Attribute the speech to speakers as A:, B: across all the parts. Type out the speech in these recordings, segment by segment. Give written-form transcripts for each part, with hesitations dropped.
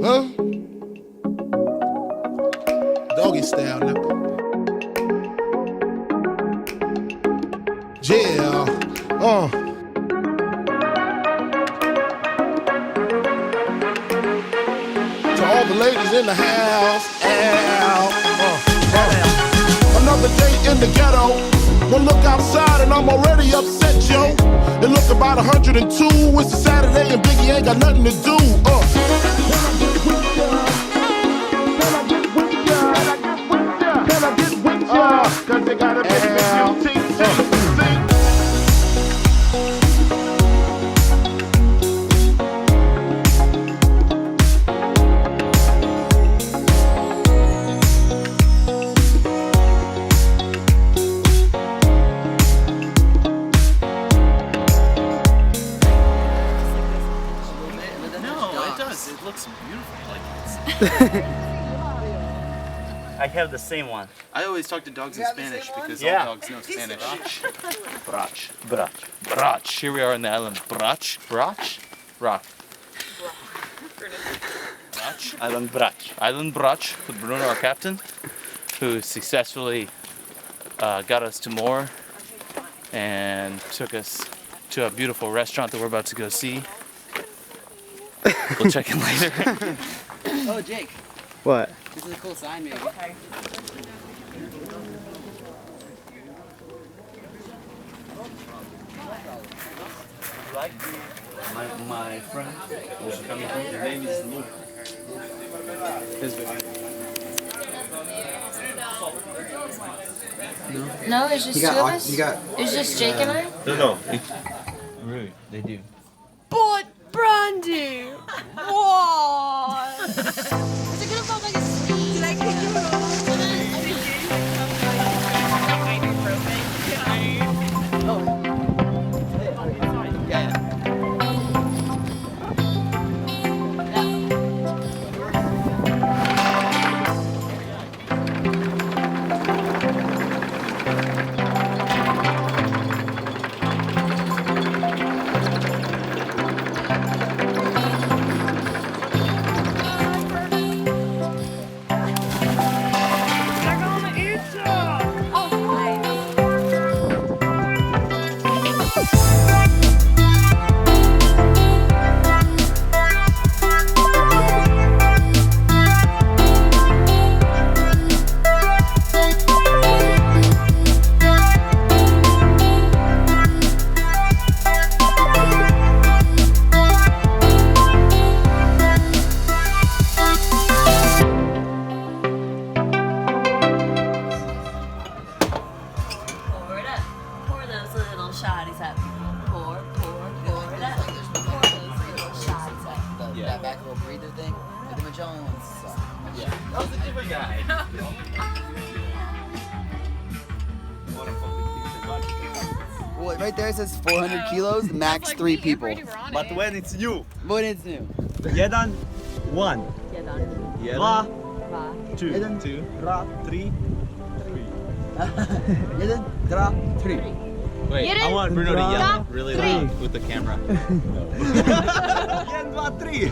A: Huh? Doggy style, nigga. Yeah. To all the ladies in the house. Another day in the ghetto. One look outside and I'm already upset, yo. It look about 102. It's a Saturday and Biggie ain't got nothing to do. Cause they got a big beauty.
B: It looks beautiful like this.
C: I have the same one.
B: I always talk to dogs in Spanish because all dogs know Spanish. Brach. Brach. Brach. Here we are on the island Brach. Brach? Rock. Brach. Island Brach. Island Brach with Bruno, our captain, who successfully got us to Moore and took us to a beautiful restaurant that we're about to go see. We'll check in later.
D: Oh, Jake.
E: What?
D: This is a cool sign, maybe.
B: My friend was coming home. His name is Luke.
F: No, it's just two of us? It's just Jake and I?
C: No.
B: Really, they do.
F: But Brandy! What? Is it gonna fall like a sleeve? Did I kick you at all?
D: That back little breather thing with the Magellan song. Yeah.
B: That was a different guy.
D: Well, right there it says 400 kilos, max 3 people.
C: But when it's new.
D: But it's new.
C: Jeden, one. Dwa, two.
D: Jeden,
C: Two.
D: dwa,
C: Three.
D: jeden, dwa, 3.
B: Wait, I want Bruno to yell really loud with the camera.
C: Jeden, dwa, three.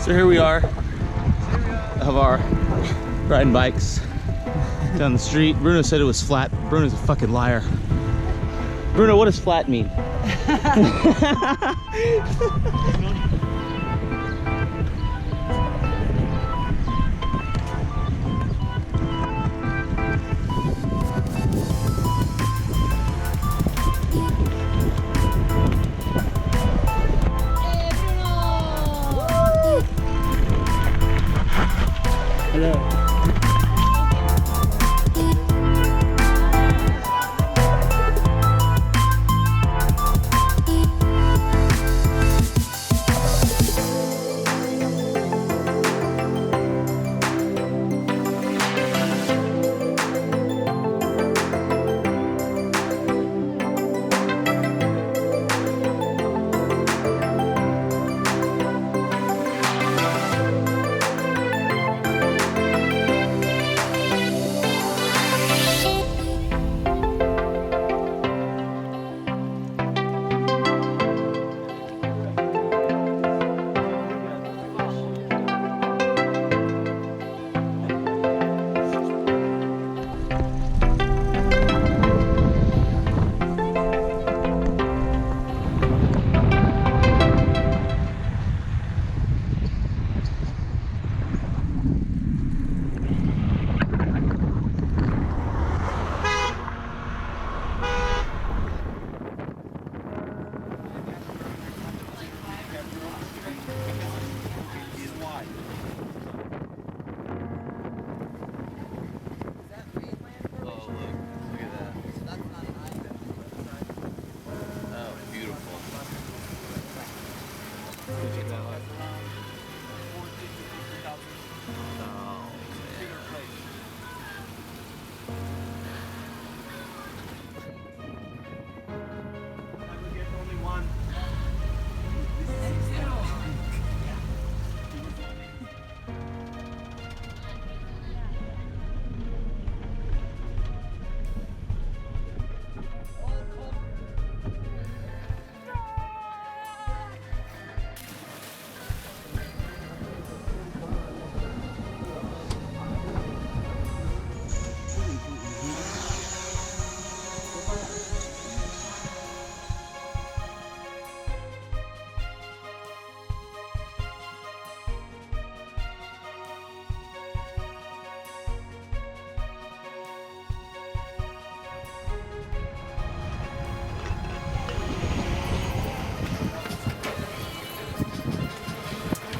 B: So here we are, of our riding bikes down the street. Bruno said it was flat. Bruno's a fucking liar. Bruno, what does flat mean?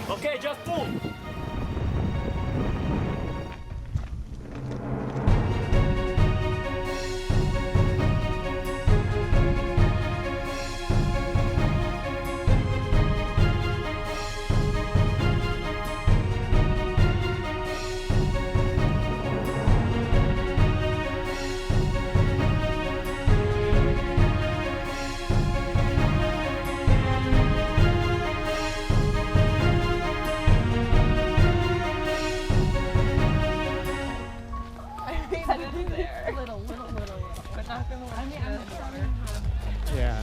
C: Okay, just pull.
E: Yeah.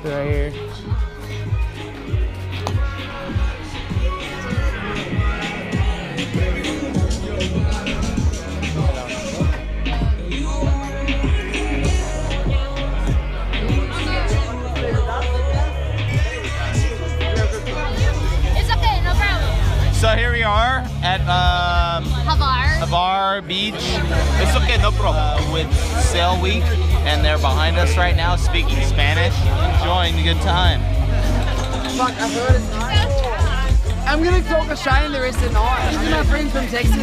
E: Right here.
F: It's okay, no problem.
B: So here we are at Havar Beach. It's okay, no problem. With Sail Week, and they're behind us right now speaking Spanish, enjoying the good time.
D: Fuck, I heard it's nice. I'm gonna talk Australian the rest of the night. These are my friends from Texas.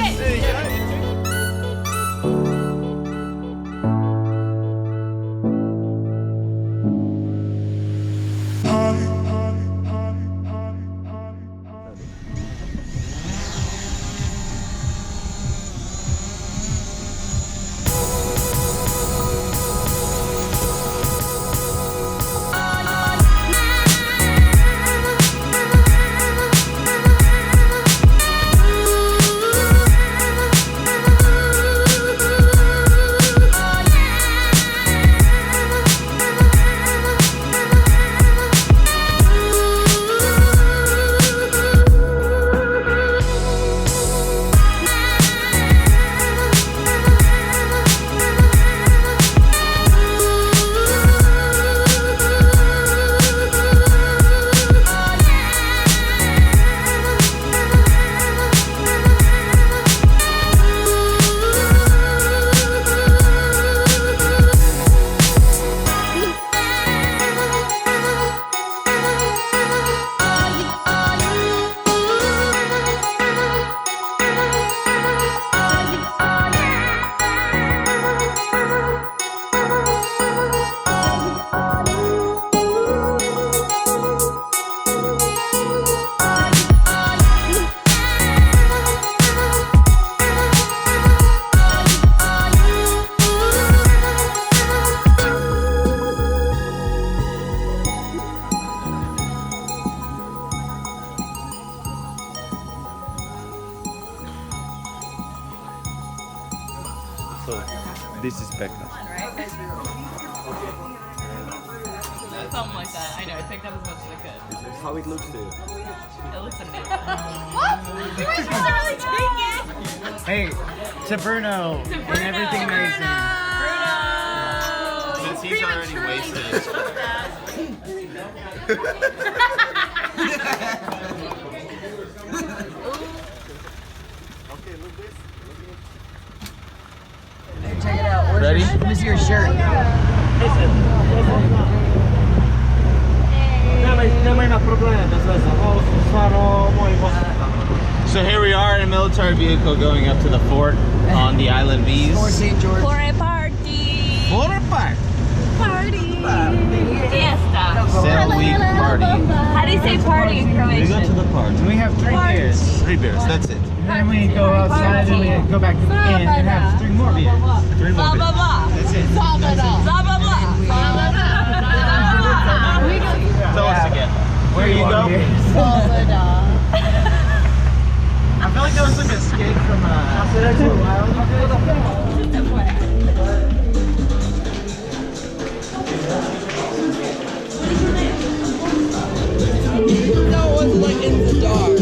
C: So this is Becca.
G: Something like that. I know. I picked up as much as I could.
C: This is how it looks to you.
G: It looks amazing. What? You were supposed to really take it.
E: Hey, to Bruno and everything that he's
B: Since he's already
C: Okay, look this.
D: Hey, check it out.
B: Ready?
D: Let me see your shirt.
H: Nemaj na probleme bez veze, ovo su stvarno moji posle. So here we are in a military vehicle going up to the fort on the Island Bees.
D: Or St. George.
G: For a party.
H: For a party.
G: Party. Fiesta.
H: Sail Week party.
G: How do you say party in
H: We go to
G: Croatian?
H: the party.
E: We have 3 beers.
H: 3 beers, that's it.
E: Then we go outside and we go back to the inn and have 3 more beers.
H: 3
G: Blah,
H: more
G: blah,
H: beers.
G: blah.
H: That's it.
G: Blah, blah, blah. Blah, blah, blah.
H: Tell us again. Where you go?
E: I feel like that was like a skate from
D: No, it wasn't like in the dark.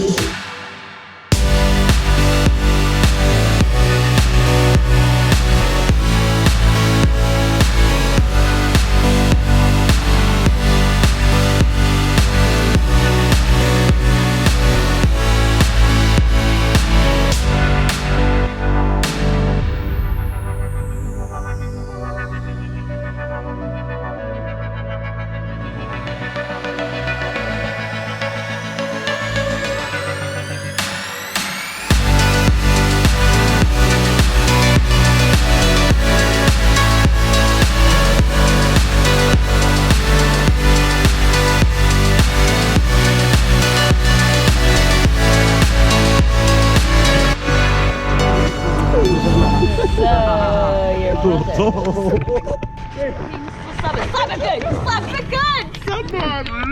G: Slap it good. Slap it good.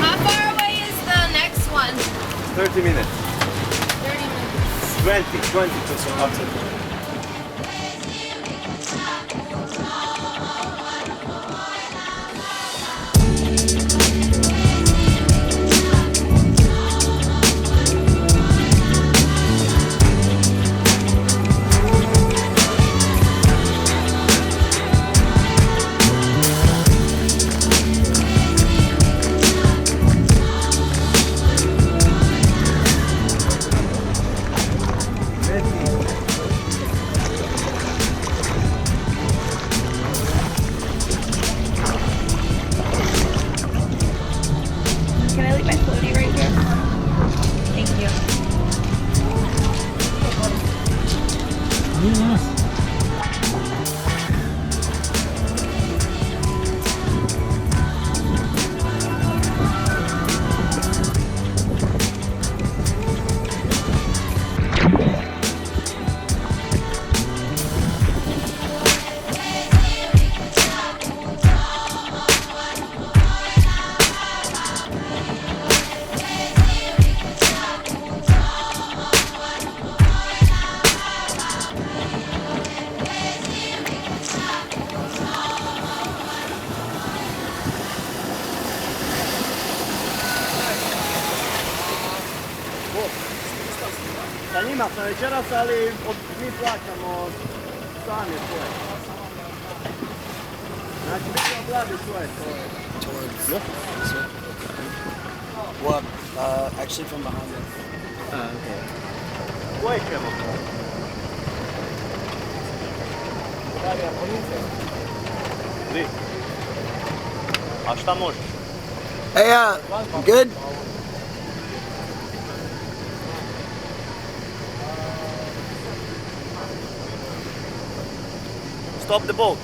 F: How far away is the next one?
C: 30 minutes.
F: 30 minutes.
C: 20 to Southampton.
G: Can I leave my floaty right here? Thank you.
C: Sa njima sam večeras, ali mi plaćamo sami svoje. Znači, mi ćemo platiti svoje.
D: What? Actually from behind us.
E: okay.
C: Koje ćemo? Tri. A šta možeš?
D: Hey, good?
C: stop the boat.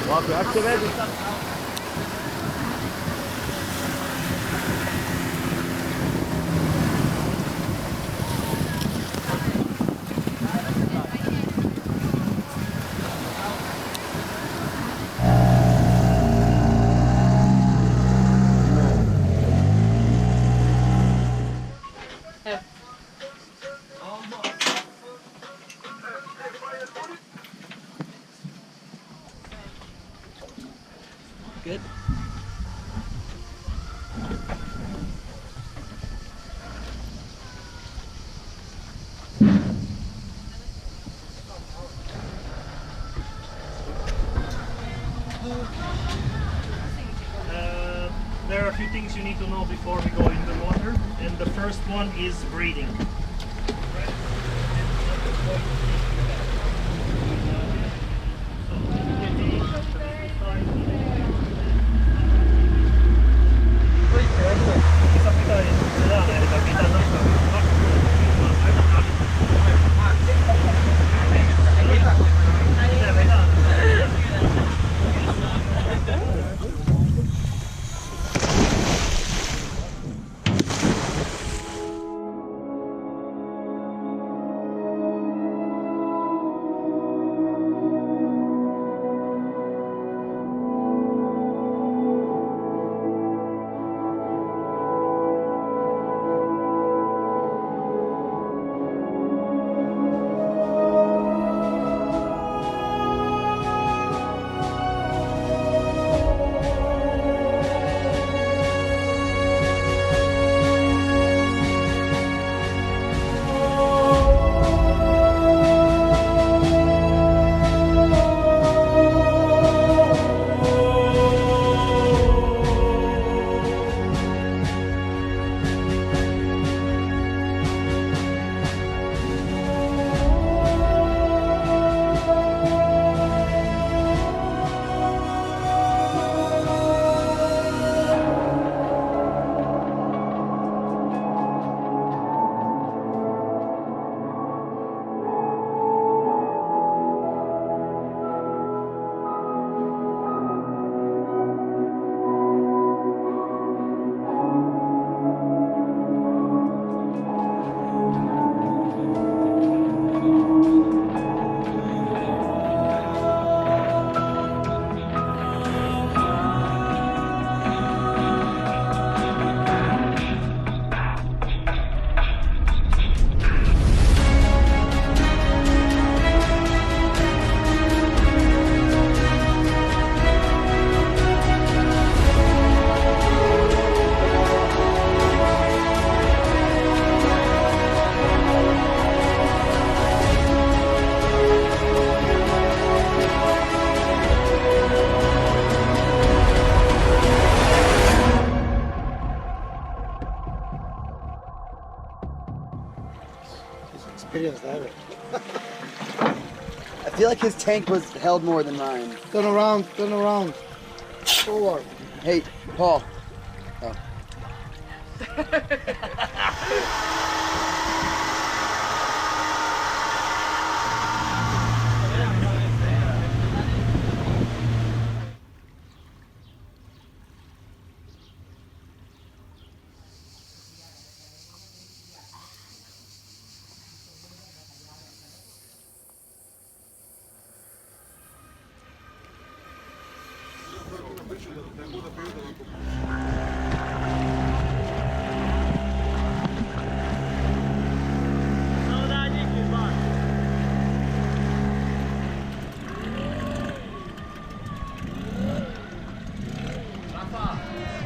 C: Ovako, ako se vezi sad.
D: Good.
I: There are a few things you need to know before we go in the water, and the first one is breathing.
D: I feel like his tank was held more than mine.
C: Turn around, turn around. Forward.
D: Hey, Paul. Oh.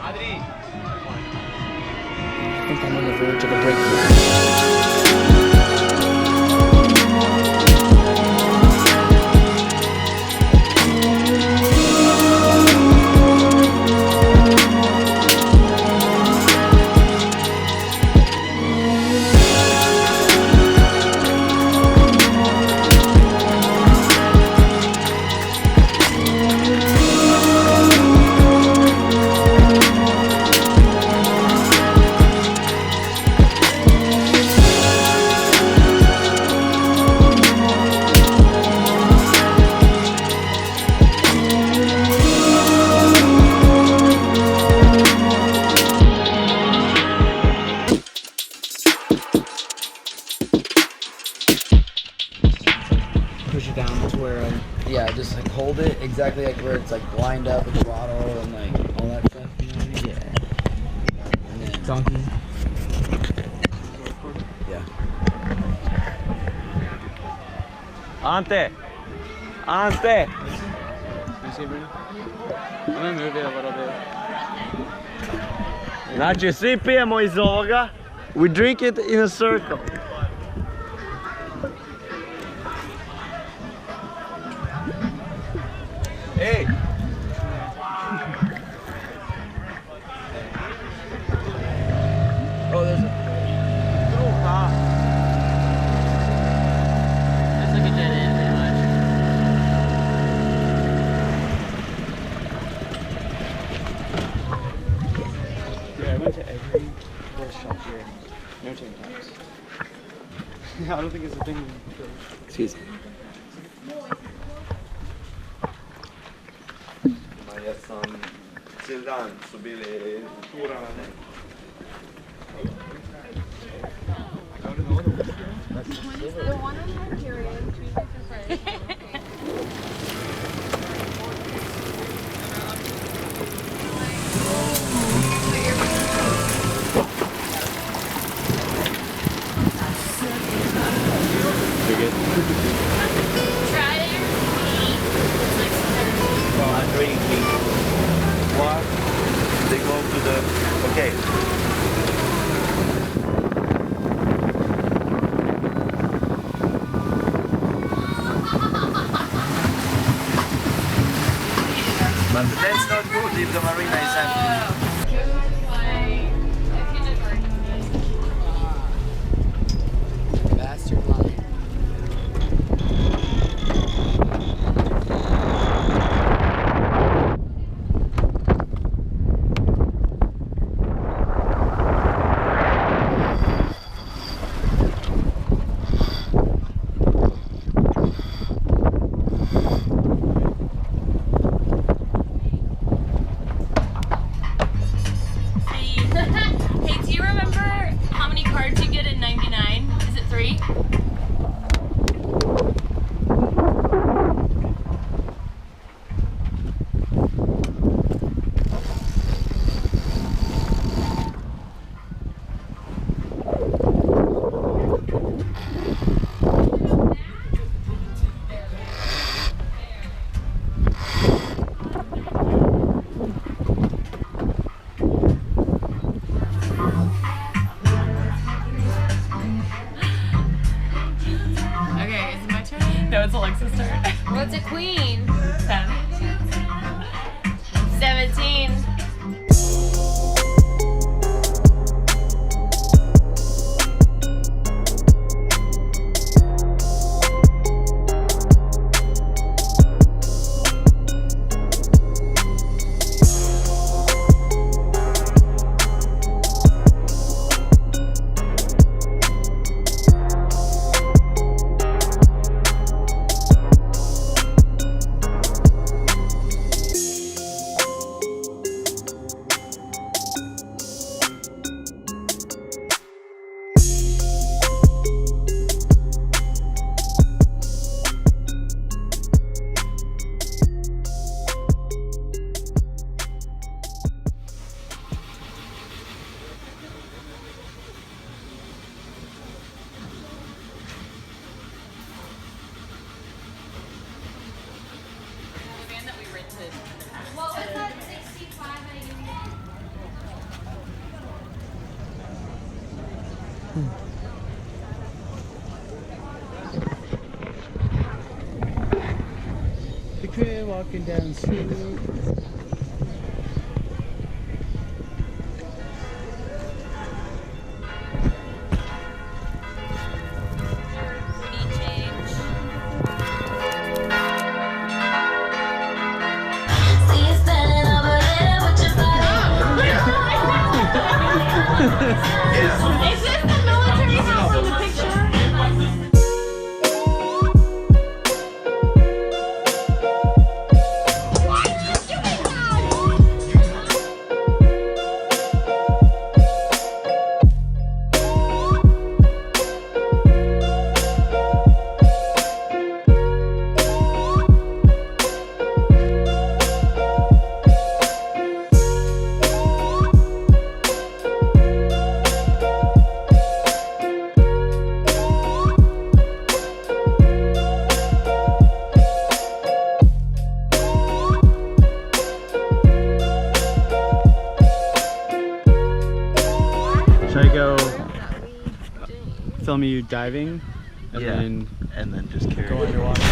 D: I think I'm on the verge of a breakthrough. exactly like where it's like lined up with the bottle and like all that stuff. You know what I mean? Yeah. And then, donkey. Yeah.
C: Ante! Ante!
D: You see, Bruno? I'm gonna move it a little bit.
C: Znači, svi pijemo iz ovoga. We drink it in a circle. Hey!
D: Oh, there's a. That's like a dead end, pretty much.
E: Yeah, I went to every horse shop here. No tank tops. Yeah, I don't think it's a thing.
D: Excuse me.
C: Sildan su bili urane.
F: The one on Hyperion, Tuesday through Friday.
G: Try your feet. It's like
C: Well, I'm drinking. What? They go to the. Okay. But that's not good if the marina is empty.
D: Bastard line.
G: Hey, do you remember how many cards you get in 99? Is it 3? Okay, is it my turn? No, it's Alexa's turn.
F: What's a queen?
G: 10. 17.
F: What was that? 65 I gave you?
E: The crib walking down the street.
G: Is this the military house in the picture?
E: Should I go film you diving and
C: Yeah.
E: then
C: And then just carry
E: go
C: it.
E: underwater?